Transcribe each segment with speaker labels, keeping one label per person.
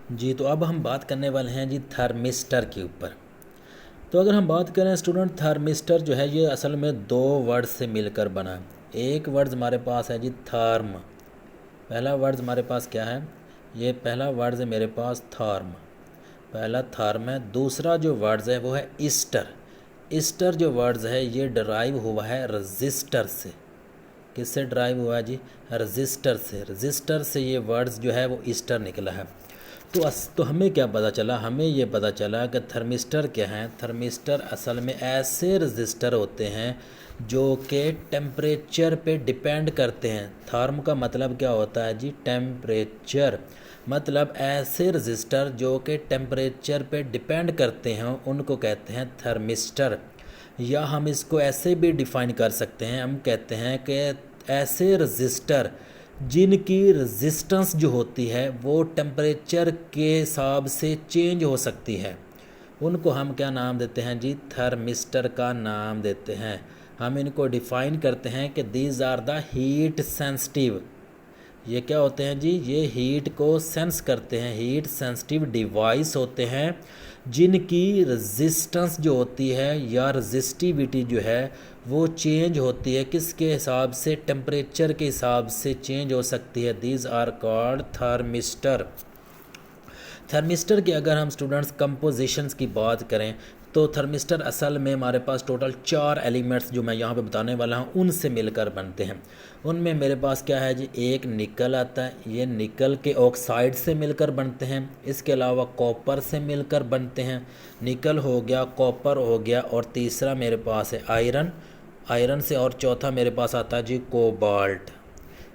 Speaker 1: जी, तो अब हम बात करने वाले हैं जी थर्मिस्टर के ऊपर। तो अगर हम बात करें स्टूडेंट, थर्मिस्टर जो है ये असल में दो वर्ड से मिलकर बना है। एक वर्ड हमारे पास है जी थर्म। पहला वर्ड हमारे पास क्या है? ये पहला वर्ड है मेरे पास थर्म। पहला थर्म है। दूसरा जो वर्ड्स है वो है ईस्टर। ईस्टर जो वर्ड्स है ये डराइव हुआ है रजिस्टर से। किससे ड्राइव हुआ है जी? रजिस्टर से। रजिस्टर से ये वर्ड्स जो है वो ईस्टर निकला है। तो हमें क्या पता चला? हमें ये पता चला कि थर्मिस्टर क्या हैं। थर्मिस्टर असल में ऐसे रजिस्टर होते हैं जो कि टेम्परेचर पे डिपेंड करते हैं। थर्म का मतलब क्या होता है जी? टेम्परेचर। मतलब ऐसे रजिस्टर जो कि टेम्परेचर पे डिपेंड करते हैं उनको कहते हैं थर्मिस्टर। या हम इसको ऐसे भी डिफ़ाइन कर सकते हैं, हम कहते हैं कि ऐसे रजिस्टर जिनकी रेजिस्टेंस जो होती है वो टेम्परेचर के हिसाब से चेंज हो सकती है, उनको हम क्या नाम देते हैं जी? थर्मिस्टर का नाम देते हैं। हम इनको डिफ़ाइन करते हैं कि these are the heat sensitive. ये क्या होते हैं जी? ये हीट को सेंस करते हैं, हीट सेंसिटिव डिवाइस होते हैं जिनकी रेजिस्टेंस जो होती है या रेजिस्टिविटी जो है वो चेंज होती है। किसके हिसाब से? टेम्परेचर के हिसाब से चेंज हो सकती है। These are called thermistor. Thermistor की अगर हम स्टूडेंट्स कंपोजिशंस की बात करें तो थर्मिस्टर असल में हमारे पास टोटल 4 एलिमेंट्स जो मैं यहाँ पे बताने वाला हूँ उनसे मिलकर बनते हैं। उनमें मेरे पास क्या है जी? एक निकल आता है, ये निकल के ऑक्साइड से मिलकर बनते हैं। इसके अलावा कॉपर से मिलकर बनते हैं। निकल हो गया, कॉपर हो गया, और तीसरा मेरे पास है आयरन। आयरन से और चौथा मेरे पास आता है जी कोबाल्ट।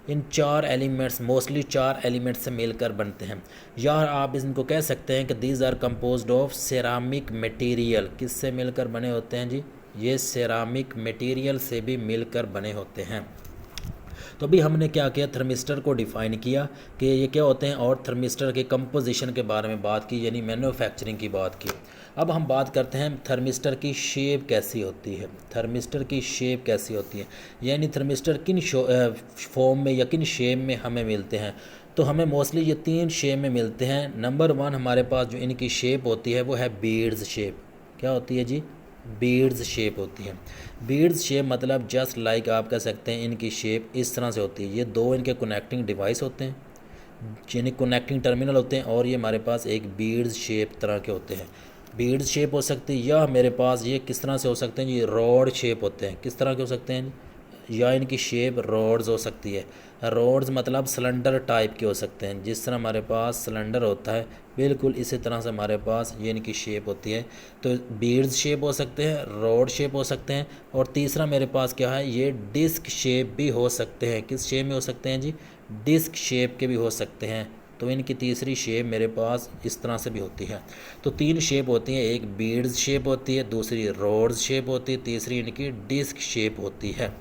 Speaker 1: इन 4 एलिमेंट्स, मोस्टली 4 एलिमेंट्स से मिलकर बनते हैं। या आप इनको कह सकते हैं कि these are composed of ceramic material. किससे मिलकर बने होते हैं जी? ये सेरामिक मटेरियल से भी मिलकर बने होते हैं। तो अभी हमने क्या किया? थर्मिस्टर को डिफ़ाइन किया कि ये क्या होते हैं, और थर्मिस्टर के कंपोजिशन के बारे में बात की, यानी मैन्युफैक्चरिंग की बात की। अब हम बात करते हैं थर्मिस्टर की शेप कैसी होती है। थर्मिस्टर की शेप कैसी होती है, यानी थर्मिस्टर किन फॉर्म में या किन शेप में हमें मिलते हैं। तो हमें मोस्टली ये 3 शेप में मिलते हैं। नंबर 1 हमारे पास जो इनकी शेप होती है वो है बीड्स शेप। क्या होती है जी? बीड्स शेप होती है। बीड्स शेप मतलब जस्ट लाइक आप कह सकते हैं इनकी शेप इस तरह से होती है। ये दो इनके कनेक्टिंग डिवाइस होते हैं, यानी कनेक्टिंग टर्मिनल होते हैं, और ये हमारे पास एक बीड्स शेप तरह के होते हैं। बीड्स शेप हो सकती है, या मेरे पास ये किस तरह से हो सकते हैं? ये रॉड शेप होते हैं। किस तरह के हो सकते हैं? या इनकी शेप रॉड्स हो सकती है। रॉड्स मतलब सिलेंडर टाइप के हो सकते हैं। जिस तरह हमारे पास सिलेंडर होता है बिल्कुल इसी तरह से हमारे पास ये इनकी शेप होती है। तो बीड्स शेप हो सकते हैं, रॉड शेप हो सकते हैं, और तीसरा मेरे पास क्या है? ये डिस्क शेप भी हो सकते हैं। किस शेप में हो सकते हैं जी? डिस्क शेप के भी हो सकते हैं। तो इनकी तीसरी शेप मेरे पास इस तरह से भी होती है। तो 3 शेप होती हैं, एक बीड्स शेप होती है, दूसरी रॉड्स शेप होती है, तीसरी इनकी डिस्क शेप होती है।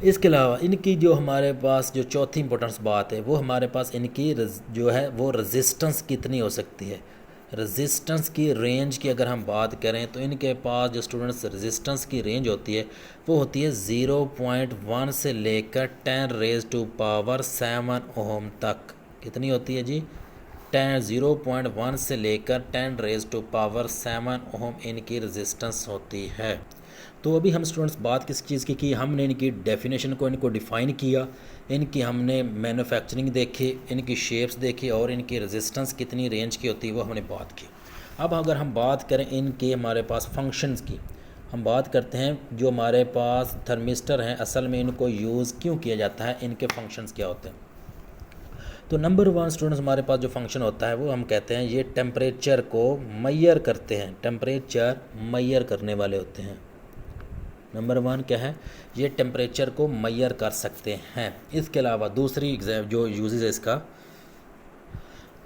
Speaker 1: इसके अलावा इनकी जो हमारे पास जो चौथी इंपॉर्टेंस बात है वो हमारे पास इनकी जो है वो रेजिस्टेंस कितनी हो सकती है। रेजिस्टेंस की रेंज की अगर हम बात करें तो इनके पास जो स्टूडेंट्स रेजिस्टेंस की रेंज होती है वो होती है 0.1 से लेकर 10⁻⁷ ओम तक। कितनी होती है जी? 0.1 से लेकर 10⁻⁷ ओम इनकी रेजिस्टेंस होती है। तो अभी हम स्टूडेंट्स बात किस चीज़ की हमने इनकी डेफिनेशन को, इनको डिफ़ाइन किया, इनकी हमने मैन्युफैक्चरिंग देखी, इनकी शेप्स देखी, और इनकी रेजिस्टेंस कितनी रेंज की होती है वो हमने बात की। अब अगर हम बात करें इनके हमारे पास फंक्शंस की, हम बात करते हैं जो हमारे पास थर्मिस्टर हैं असल में इनको यूज़ क्यों किया जाता है, इनके फंक्शंस क्या होते हैं। तो नंबर 1 स्टूडेंट्स हमारे पास जो फंक्शन होता है वो हम कहते हैं ये टेम्परेचर को मैयर करते हैं, टेम्परेचर मैयर करने वाले होते हैं। नंबर 1 क्या है? ये टेम्परेचर को मैयर कर सकते हैं। इसके अलावा दूसरी जो यूजेस है इसका,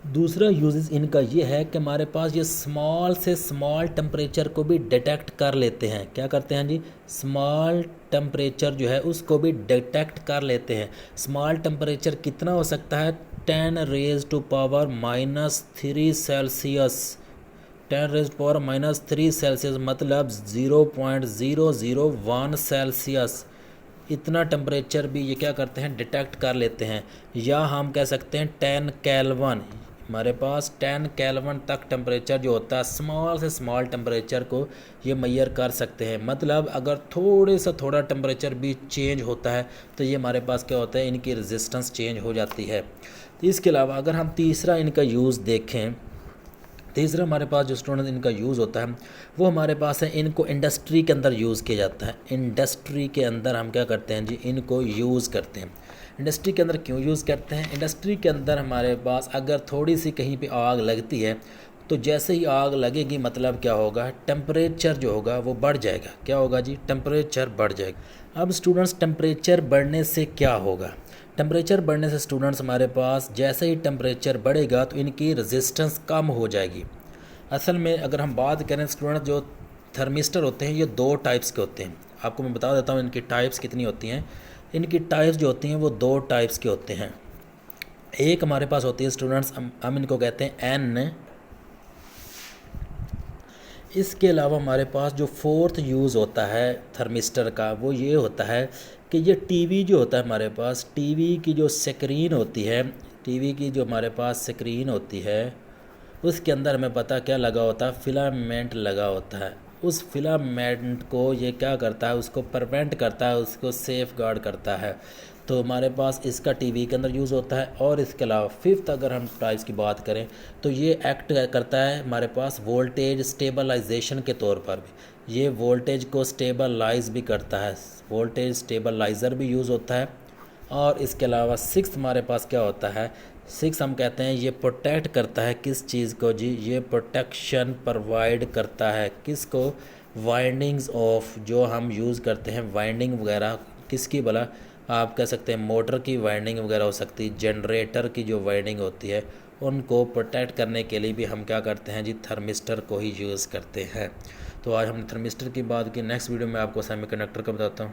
Speaker 1: दूसरा यूजेस इनका ये है कि हमारे पास ये स्मॉल से स्मॉल टेम्परेचर को भी डिटेक्ट कर लेते हैं। क्या करते हैं जी? स्मॉल टेम्परेचर जो है उसको भी डिटेक्ट कर लेते हैं। स्मॉल टेम्परेचर कितना हो सकता है? 10⁻³ सेल्सियस। 10⁻³ सेल्सियस मतलब 0.001 सेल्सियस। इतना टेम्परेचर भी ये क्या करते हैं? डिटेक्ट कर लेते हैं। या हम कह सकते हैं 10 केल्विन, हमारे पास 10 केल्विन तक टेम्परेचर जो होता है, स्मॉल से स्मॉल टेम्परेचर को ये मेजर कर सकते हैं। मतलब अगर थोड़े से थोड़ा टेम्परेचर भी चेंज होता है तो ये हमारे पास क्या होता है, इनकी रेजिस्टेंस चेंज हो जाती है। तो इसके अलावा अगर हम तीसरा इनका यूज़ देखें, तीसरा हमारे पास जो स्टूडेंट इनका यूज़ होता है वो हमारे पास है, इनको इंडस्ट्री के अंदर यूज़ किया जाता है। इंडस्ट्री के अंदर हम क्या करते हैं जी, इनको यूज़ करते हैं। इंडस्ट्री के अंदर क्यों यूज़ करते हैं? इंडस्ट्री के अंदर हमारे पास अगर थोड़ी सी कहीं पे आग लगती है तो जैसे ही आग लगेगी मतलब क्या होगा, टेम्परेचर जो होगा वो बढ़ जाएगा। क्या होगा जी, टेम्परेचर बढ़ जाएगा। अब स्टूडेंट्स टेम्परेचर बढ़ने से क्या होगा? टेम्परेचर बढ़ने से स्टूडेंट्स हमारे पास जैसे ही टेम्परेचर बढ़ेगा तो इनकी रेजिस्टेंस कम हो जाएगी। असल में अगर हम बात करें स्टूडेंट, जो थर्मिस्टर होते हैं ये 2 टाइप्स के होते हैं। आपको मैं बता देता हूँ इनकी टाइप्स कितनी होती हैं। इनकी टाइप्स जो होती हैं वो 2 टाइप्स के होते हैं। एक हमारे पास होती है स्टूडेंट्स, हम इनको कहते हैं एन। इसके अलावा हमारे पास जो 4th यूज़ होता है थर्मिस्टर का वो ये होता है कि ये टीवी जो होता है हमारे पास, टीवी की जो स्क्रीन होती है, टीवी की जो हमारे पास स्क्रीन होती है उसके अंदर हमें पता क्या लगा होता है, फिलामेंट लगा होता है। उस फिलामेंट को ये क्या करता है, उसको प्रिवेंट करता है, उसको सेफ गार्ड करता है। तो हमारे पास इसका टीवी के अंदर यूज़ होता है। और इसके अलावा 5th अगर हम टाइप्स की बात करें तो ये एक्ट करता है हमारे पास वोल्टेज स्टेबलाइजेशन के तौर पर भी। ये वोल्टेज को स्टेबलाइज भी करता है, वोल्टेज स्टेबलाइज़र भी यूज़ होता है। और इसके अलावा 6th हमारे पास क्या होता है, 6 हम कहते हैं ये प्रोटेक्ट करता है किस चीज़ को जी, ये प्रोटेक्शन प्रोवाइड करता है किसको, वाइंडिंग्स ऑफ, जो हम यूज़ करते हैं वाइंडिंग वगैरह किसकी भला, आप कह सकते हैं मोटर की वाइंडिंग वगैरह हो सकती है, जनरेटर की जो वाइंडिंग होती है उनको प्रोटेक्ट करने के लिए भी हम क्या करते हैं जी, थर्मिस्टर को ही यूज़ करते हैं। तो आज हमने थर्मिस्टर की बात की। नेक्स्ट वीडियो में आपको सेमीकंडक्टर का बताता हूँ।